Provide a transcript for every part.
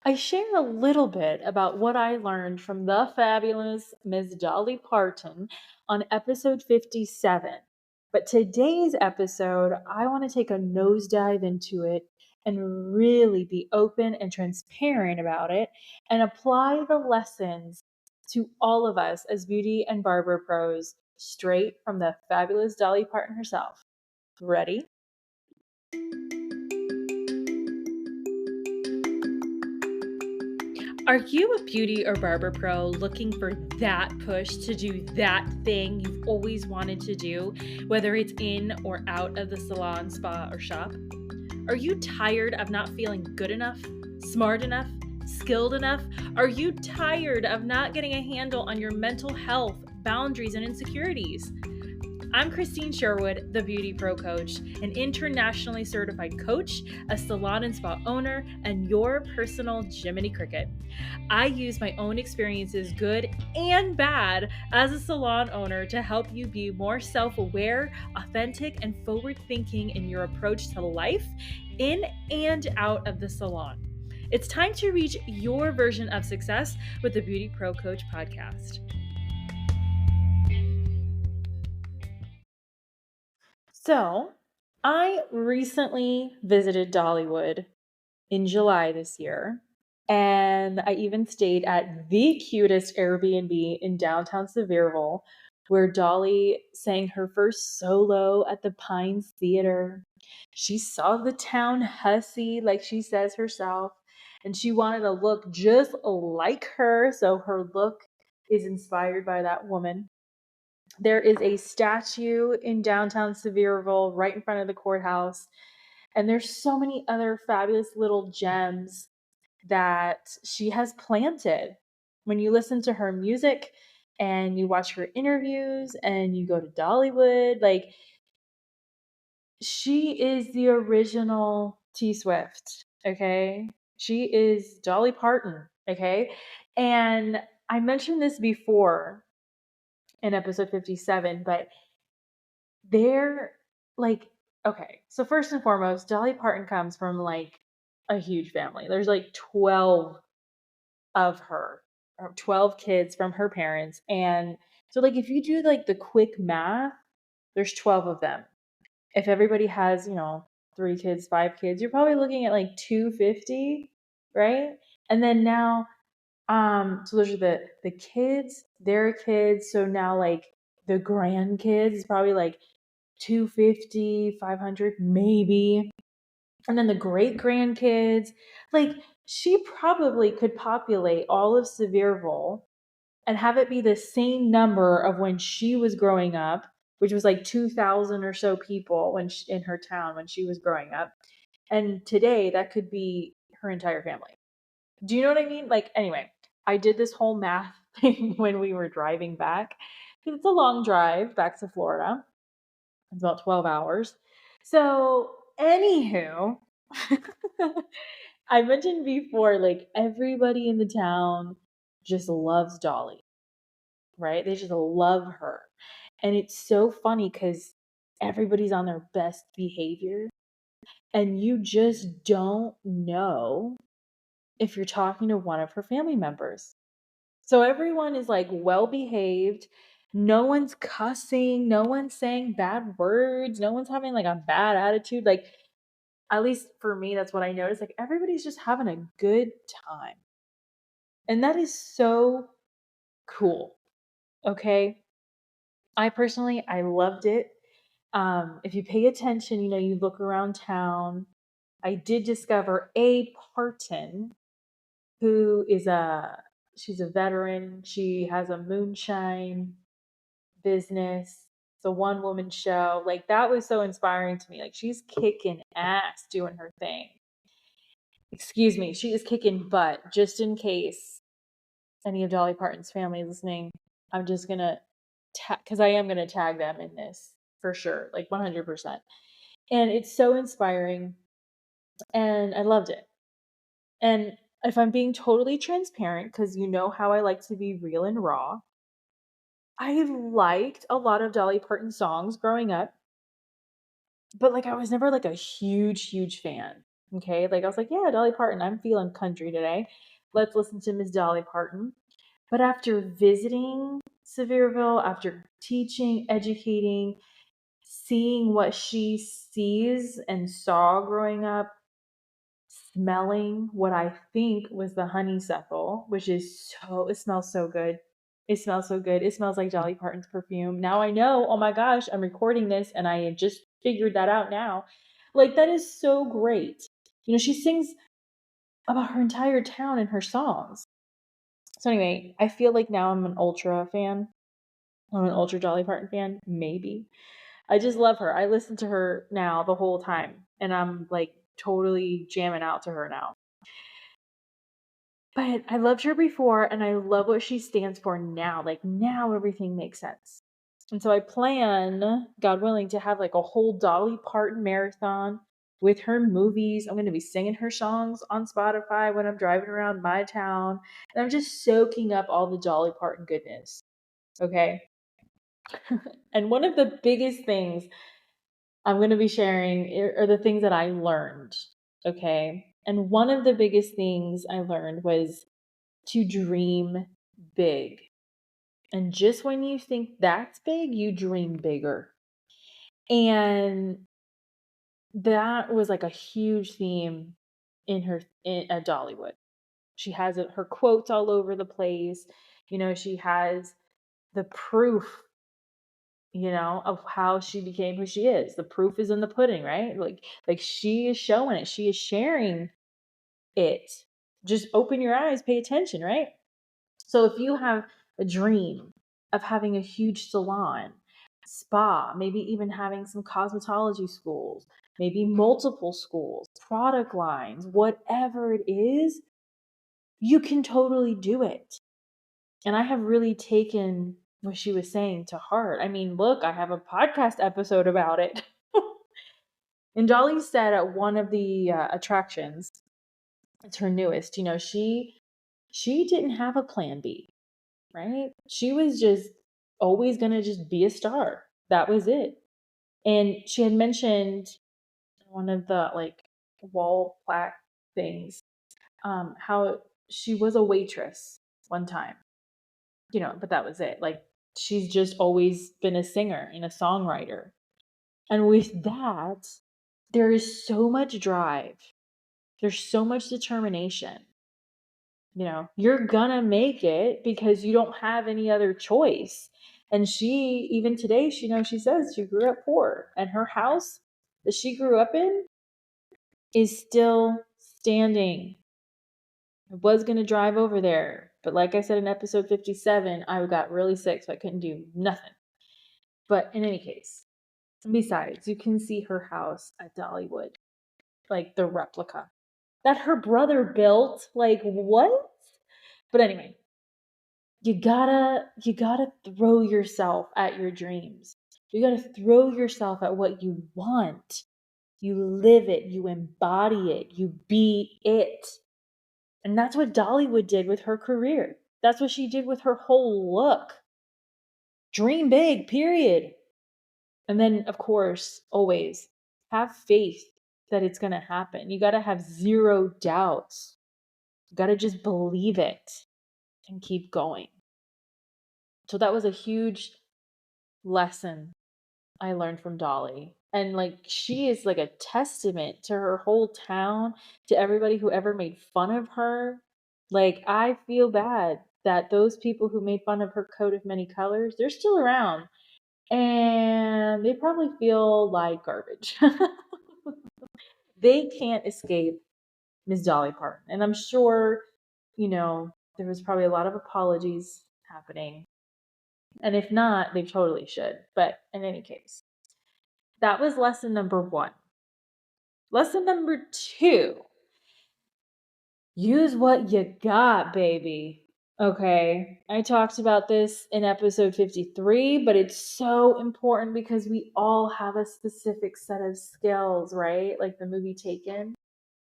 I share a little bit about what I learned from the fabulous Miss Dolly Parton on episode 57. But today's episode, I want to take a nosedive into it and really be open and transparent about it and apply the lessons to all of us as beauty and barber pros straight from the fabulous Dolly Parton herself. Ready? Are you a beauty or barber pro looking for that push to do that thing you've always wanted to do, whether it's in or out of the salon, spa, or shop? Are you tired of not feeling good enough, smart enough, skilled enough? Are you tired of not getting a handle on your mental health, boundaries, and insecurities? I'm Christine Sherwood, the Beauty Pro Coach, an internationally certified coach, a salon and spa owner, and your personal Jiminy Cricket. I use my own experiences, good and bad, as a salon owner to help you be more self-aware, authentic, and forward-thinking in your approach to life, in and out of the salon. It's time to reach your version of success with the Beauty Pro Coach podcast. So, I recently visited Dollywood in July this year, and I even stayed at the cutest Airbnb in downtown Sevierville, where Dolly sang her first solo at the Pines Theater. She saw the town hussy, like she says herself, and she wanted to look just like her, so her look is inspired by that woman. There is a statue in downtown Sevierville right in front of the courthouse. And there's so many other fabulous little gems that she has planted. When you listen to her music and you watch her interviews and you go to Dollywood, like she is the original T Swift, okay? She is Dolly Parton, okay? And I mentioned this before in episode 57, but they're like, okay, so first and foremost, Dolly Parton comes from like a huge family. There's like 12 of her, or 12 kids from her parents. And so, like, if you do like the quick math, there's 12 of them. If everybody has, 3 kids, 5 kids, you're probably looking at like 250, right? And then now, so those are the kids, their kids. So now, like, the grandkids is probably like 250, 500, maybe. And then the great grandkids. Like, she probably could populate all of Sevierville and have it be the same number of when she was growing up, which was like 2,000 or so people in her town when she was growing up. And today, that could be her entire family. Do you know what I mean? Like, anyway, I did this whole math thing when we were driving back, because it's a long drive back to Florida. It's about 12 hours. So, anywho, I mentioned before, like, everybody in the town just loves Dolly, right? They just love her. And it's so funny because everybody's on their best behavior, and you just don't know if you're talking to one of her family members. So everyone is like well behaved. No one's cussing. No one's saying bad words. No one's having like a bad attitude. Like, at least for me, that's what I noticed. Like, everybody's just having a good time. And that is so cool. Okay. I loved it. If you pay attention, you look around town. I did discover a Parton who she's a veteran. She has a moonshine business. It's a one woman show. Like, that was so inspiring to me. Like, she's kicking ass doing her thing. Excuse me, she is kicking butt. Just in case any of Dolly Parton's family is listening, I'm just gonna because I am gonna tag them in this for sure, like 100%. And it's so inspiring, and I loved it. And if I'm being totally transparent, because you know how I like to be real and raw, I liked a lot of Dolly Parton songs growing up, but like I was never like a huge, huge fan. Okay. Like I was like, yeah, Dolly Parton, I'm feeling country today. Let's listen to Miss Dolly Parton. But after visiting Sevierville, after teaching, educating, seeing what she sees and saw growing up, smelling what I think was the honeysuckle, which is it smells so good. It smells so good. It smells like Dolly Parton's perfume. Now I know, oh my gosh, I'm recording this and I just figured that out now. Like, that is so great. She sings about her entire town in her songs. So anyway, I feel like now I'm an ultra fan. I'm an ultra Dolly Parton fan, maybe. I just love her. I listen to her now the whole time, and I'm like totally jamming out to her now. But I loved her before, and I love what she stands for now. Like, now everything makes sense. And so I plan, God willing, to have like a whole Dolly Parton marathon with her movies. I'm going to be singing her songs on Spotify when I'm driving around my town. And I'm just soaking up all the Dolly Parton goodness. Okay. And one of the biggest things I'm going to be sharing are the things that I learned. Okay. And one of the biggest things I learned was to dream big. And just when you think that's big, you dream bigger. And that was like a huge theme at Dollywood. She has her quotes all over the place. She has the proof, of how she became who she is. The proof is in the pudding, right? Like she is showing it. She is sharing it. Just open your eyes, pay attention, right? So if you have a dream of having a huge salon, spa, maybe even having some cosmetology schools, maybe multiple schools, product lines, whatever it is, you can totally do it. And I have really taken what she was saying to heart. I mean, look, I have a podcast episode about it. And Dolly said at one of the attractions, it's her newest, she didn't have a plan B, right? She was just always going to just be a star. That was it. And she had mentioned one of the like wall plaque things, how she was a waitress one time, but that was it. Like, she's just always been a singer and a songwriter. And with that, there is so much drive. There's so much determination. You're gonna make it because you don't have any other choice. And she, even today, she says she grew up poor, and her house that she grew up in is still standing. I was gonna drive over there, but like I said in episode 57, I got really sick, so I couldn't do nothing. But in any case, besides, you can see her house at Dollywood, like the replica that her brother built. Like, what? But anyway, you gotta throw yourself at your dreams. You gotta throw yourself at what you want. You live it, you embody it, you be it. And that's what Dollywood did with her career. That's what she did with her whole look. Dream big, period. And then, of course, always have faith that it's going to happen. You got to have zero doubts. You got to just believe it and keep going. So that was a huge lesson I learned from Dolly. And like, she is like a testament to her whole town, to everybody who ever made fun of her. Like, I feel bad that those people who made fun of her coat of many colors, they're still around. And they probably feel like garbage. They can't escape Miss Dolly Parton. And I'm sure, there was probably a lot of apologies happening. And if not, they totally should. But in any case, that was lesson number 1. Lesson number 2, use what you got, baby. Okay, I talked about this in episode 53, but it's so important because we all have a specific set of skills, right? Like the movie Taken.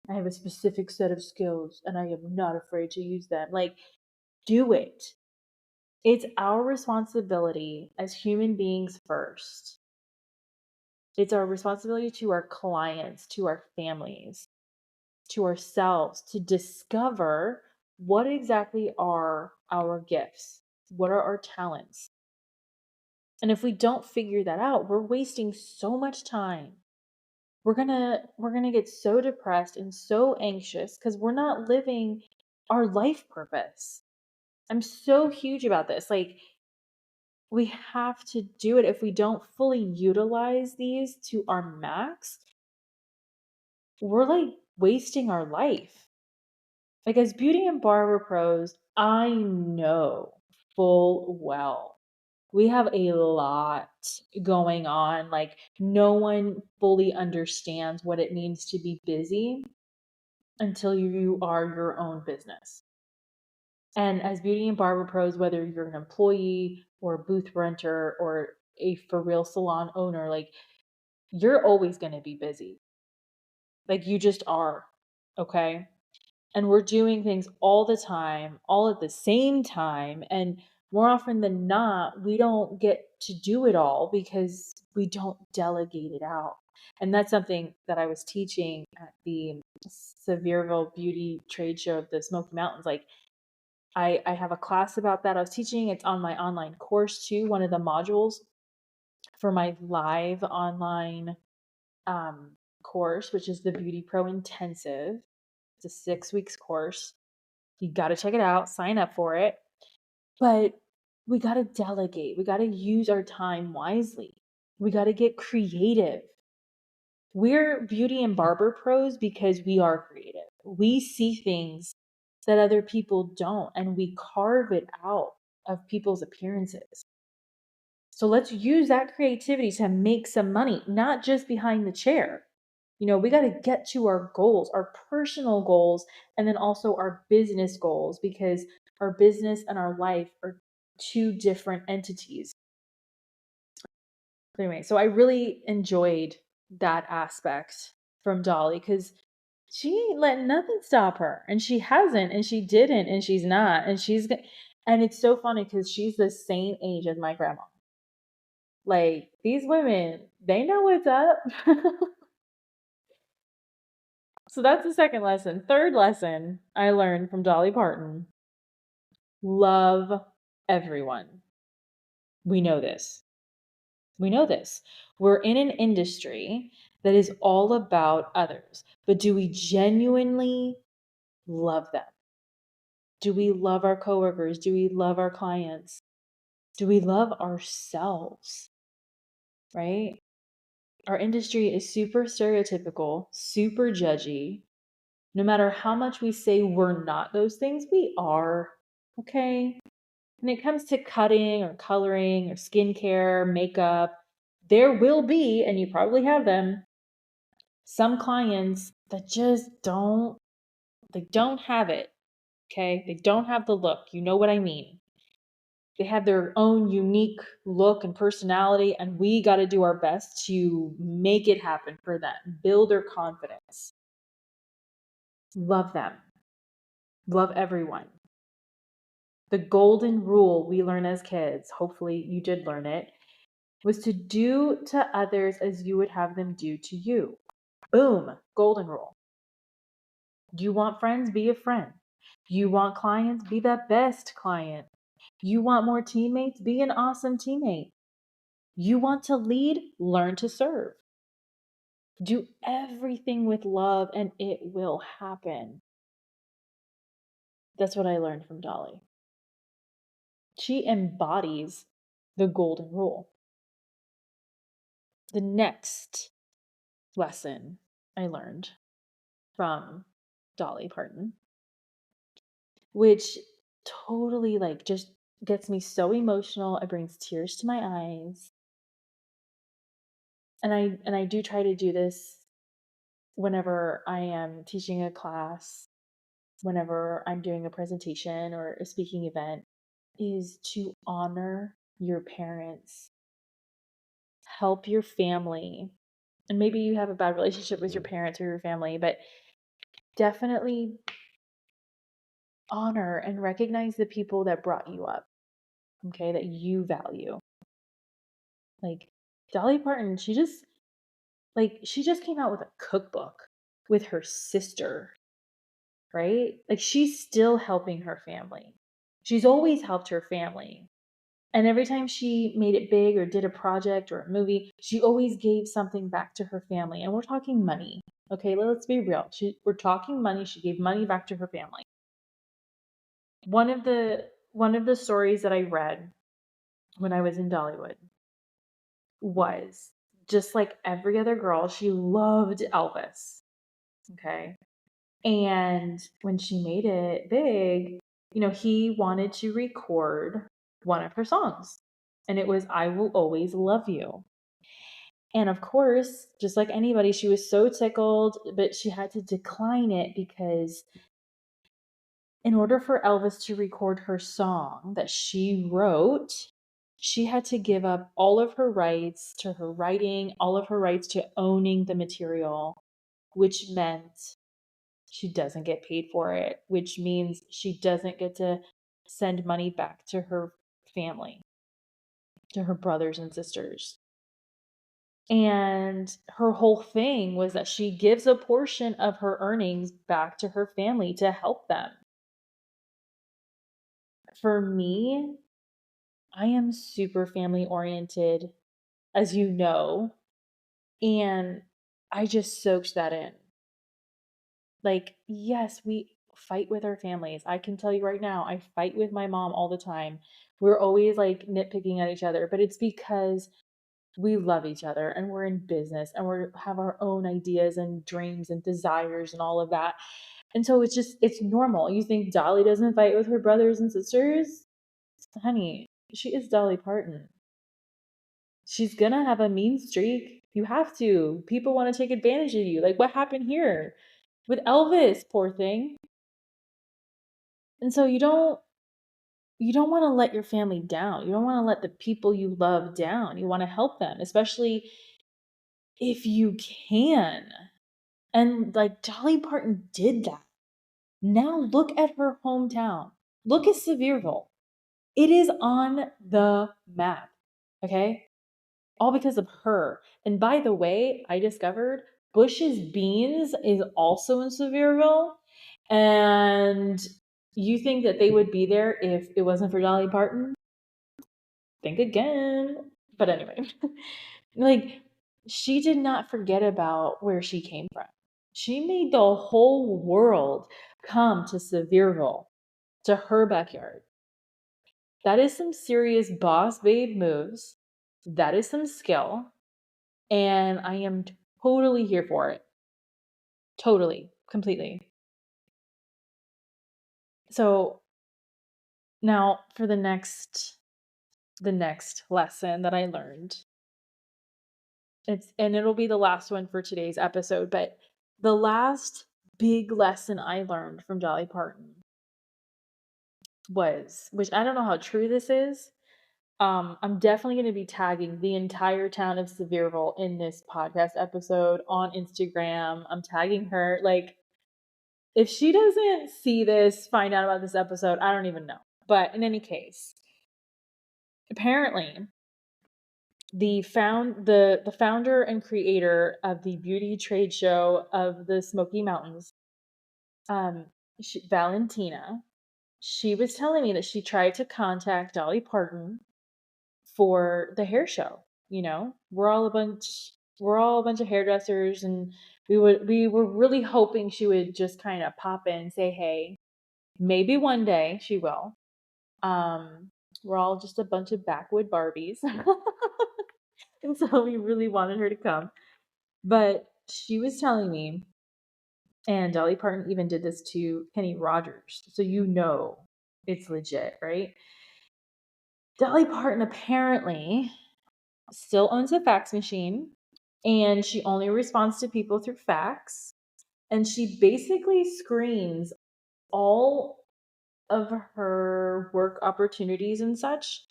I have a specific set of skills and I am not afraid to use them. Like, do it. It's our responsibility as human beings first. It's our responsibility to our clients, to our families, to ourselves to discover what exactly are our gifts, what are our talents. And if we don't figure that out, we're wasting so much time. We're going to get so depressed and so anxious cuz we're not living our life purpose. I'm so huge about this. Like, we have to do it. If we don't fully utilize these to our max, we're like wasting our life. Like, as beauty and barber pros, I know full well we have a lot going on. Like, no one fully understands what it means to be busy until you are your own business. And as beauty and barber pros, whether you're an employee or a booth renter or a for real salon owner, like, you're always going to be busy. Like, you just are. Okay. And we're doing things all the time, all at the same time. And more often than not, we don't get to do it all because we don't delegate it out. And that's something that I was teaching at the Sevierville Beauty Trade Show of the Smoky Mountains. Like, I have a class about that I was teaching. It's on my online course too, one of the modules for my live online course, which is the BeautyPro Intensive. It's a 6 weeks course. You got to check it out, sign up for it. But we got to delegate. We got to use our time wisely. We got to get creative. We're beauty and barber pros because we are creative. We see things that other people don't, and we carve it out of people's appearances. So let's use that creativity to make some money, not just behind the chair. We got to get to our goals, our personal goals, and then also our business goals, because our business and our life are two different entities. Anyway, so I really enjoyed that aspect from Dolly because she ain't letting nothing stop her, and she hasn't, and she didn't, and she's not, and it's so funny because she's the same age as my grandma. Like, these women, they know what's up. So that's the second lesson. Third lesson I learned from Dolly Parton: love everyone. We know this. We know this. We're in an industry that is all about others, but do we genuinely love them? Do we love our coworkers? Do we love our clients? Do we love ourselves? Right? Our industry is super stereotypical, super judgy. No matter how much we say we're not those things, we are. Okay? When it comes to cutting or coloring or skincare, makeup, there will be, and you probably have them, some clients that just don't have it. Okay? They don't have the look. You know what I mean? They have their own unique look and personality, and we got to do our best to make it happen for them, build their confidence. Love them. Love everyone. The golden rule we learn as kids, hopefully you did learn it, was to do to others as you would have them do to you. Boom, golden rule. You want friends? Be a friend. You want clients? Be the best client. You want more teammates? Be an awesome teammate. You want to lead? Learn to serve. Do everything with love and it will happen. That's what I learned from Dolly. She embodies the golden rule. The next lesson I learned from Dolly Parton, which totally like just gets me so emotional. It brings tears to my eyes. And I do try to do this whenever I am teaching a class, whenever I'm doing a presentation or a speaking event, is to honor your parents, help your family. And maybe you have a bad relationship with your parents or your family, but definitely honor and recognize the people that brought you up, okay, that you value. Like, Dolly Parton, she just came out with a cookbook with her sister. right? Like she's still helping her family. She's always helped her family. And every time she made it big or did a project or a movie, she always gave something back to her family. And we're talking money. Okay, let's be real. We're talking money. She gave money back to her family. One of the stories that I read when I was in Dollywood was just like every other girl, she loved Elvis. Okay. And when she made it big, he wanted to record one of her songs. And it was I Will Always Love You. And of course, just like anybody, she was so tickled, but she had to decline it because in order for Elvis to record her song that she wrote, she had to give up all of her rights to her writing, all of her rights to owning the material, which meant she doesn't get paid for it, which means she doesn't get to send money back to her family, to her brothers and sisters. And her whole thing was that she gives a portion of her earnings back to her family to help them. For me, I am super family oriented, as you know, and I just soaked that in. Like, yes, we fight with our families. I can tell you right now, I fight with my mom all the time. We're always like nitpicking at each other, but it's because we love each other and we're in business and we have our own ideas and dreams and desires and all of that. And so it's normal. You think Dolly doesn't fight with her brothers and sisters? Honey, she is Dolly Parton. She's gonna have a mean streak. You have to. People want to take advantage of you. Like what happened here with Elvis, poor thing. And so you don't want to let your family down. You don't want to let the people you love down. You want to help them, especially if you can. And like Dolly Parton did that. Now look at her hometown. Look at Sevierville. It is on the map. Okay? All because of her. And by the way, I discovered Bush's Beans is also in Sevierville. And you think that they would be there if it wasn't for Dolly Parton? Think again. But anyway, like she did not forget about where she came from. She made the whole world come to Sevierville, to her backyard. That is some serious boss babe moves. That is some skill. And I am totally here for it. Totally, completely. So now for the next lesson that I learned. It'll be the last one for today's episode, but the last big lesson I learned from Dolly Parton was, which I don't know how true this is. I'm definitely going to be tagging the entire town of Sevierville in this podcast episode on Instagram. I'm tagging her. Like, if she doesn't see this, find out about this episode, I don't even know. But in any case, apparently, the founder and creator of the beauty trade show of the Smoky Mountains, Valentina, she was telling me that she tried to contact Dolly Parton for the hair show. We're all a bunch of hairdressers, and we were really hoping she would just kind of pop in and say hey. Maybe one day she will. Um, we're all just a bunch of backwood Barbies. And so we really wanted her to come. But she was telling me, and Dolly Parton even did this to Kenny Rogers. So it's legit, right? Dolly Parton apparently still owns a fax machine and she only responds to people through fax. And she basically screens all of her work opportunities and such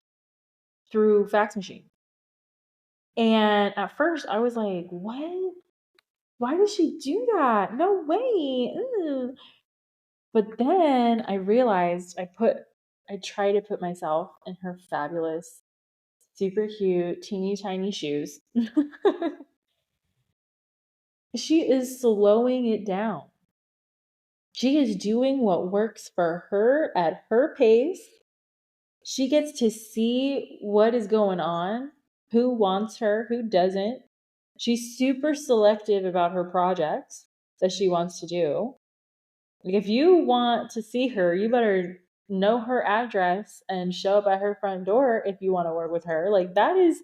through fax machine. And at first I was like, what? Why does she do that? No way. Ugh. But then I realized I try to put myself in her fabulous, super cute, teeny tiny shoes. She is slowing it down. She is doing what works for her at her pace. She gets to see what is going on, who wants her, who doesn't. She's super selective about her projects that she wants to do. Like, if you want to see her, you better know her address and show up at her front door if you want to work with her. Like, that is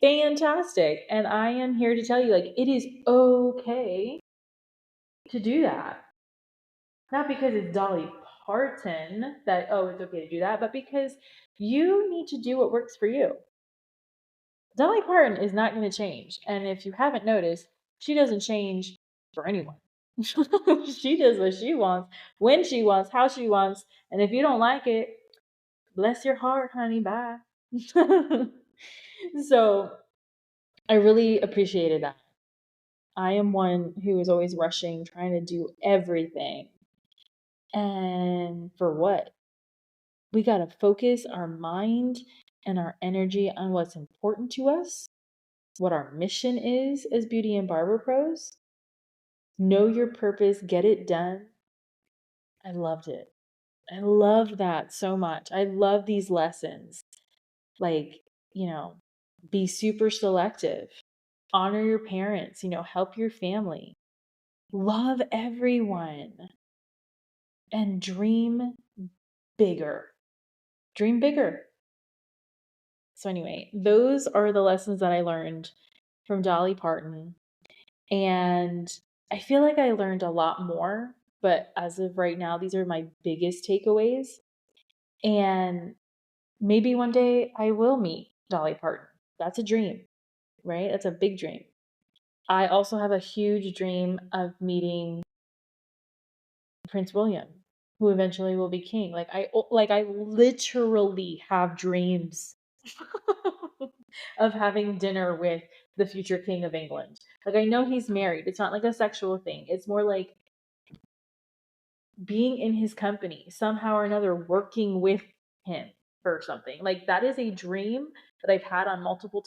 fantastic. And I am here to tell you, like, it is okay to do that. Not because it's Dolly Parton that, oh, it's okay to do that, but because you need to do what works for you. Dolly Parton is not going to change. And if you haven't noticed, she doesn't change for anyone. She does what she wants, when she wants, how she wants. And if you don't like it, bless your heart, honey. Bye. So I really appreciated that. I am one who is always rushing, trying to do everything. And for what? We got to focus our mind and our energy on what's important to us, what our mission is as beauty and barber pros. Know your purpose, get it done. I loved it. I love that so much. I love these lessons. Like, be super selective, honor your parents, help your family, love everyone, and dream bigger. Dream bigger. So, anyway, those are the lessons that I learned from Dolly Parton. And I feel like I learned a lot more, but as of right now, these are my biggest takeaways. And maybe one day I will meet Dolly Parton. That's a dream, right? That's a big dream. I also have a huge dream of meeting Prince William, who eventually will be king. Like I literally have dreams of having dinner with the future king of England. Like, I know he's married. It's not like a sexual thing. It's more like being in his company, somehow or another, working with him for something. Like, that is a dream that I've had on multiple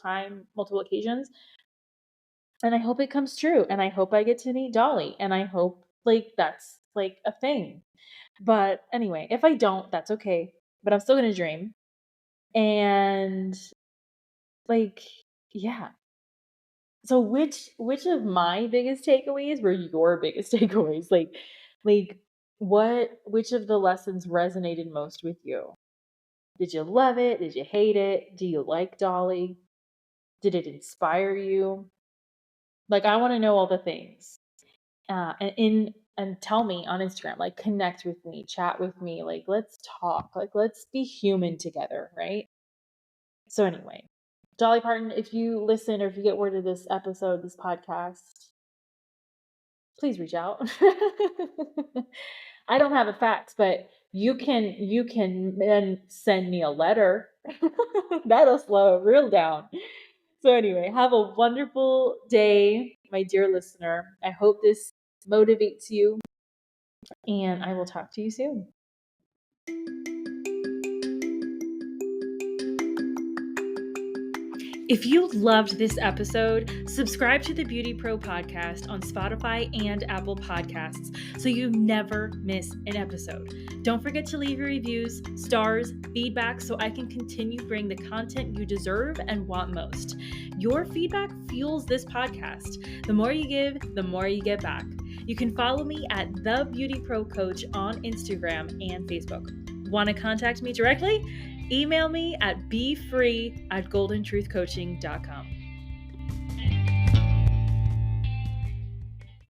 occasions. And I hope it comes true. And I hope I get to meet Dolly. And I hope that's like a thing. But anyway, if I don't, that's okay. But I'm still gonna dream. And yeah. So which of my biggest takeaways were your biggest takeaways? Which of the lessons resonated most with you? Did you love it? Did you hate it? Do you like Dolly? Did it inspire you? I want to know all the things. And tell me on Instagram, connect with me, chat with me, let's talk, let's be human together, right? So anyway, Dolly Parton, if you listen or if you get word of this episode, this podcast, please reach out. I don't have a fax, but you can then send me a letter. That'll slow it real down. So anyway, have a wonderful day, my dear listener. I hope this motivates you, and I will talk to you soon. If you loved this episode, subscribe to the BeautyPro podcast on Spotify and Apple Podcasts so you never miss an episode. Don't forget to leave your reviews, stars, feedback so I can continue bringing the content you deserve and want most. Your feedback fuels this podcast. The more you give, the more you get back. You can follow me at The BeautyPro Coach on Instagram and Facebook. Want to contact me directly? Email me at befree@goldentruthcoaching.com.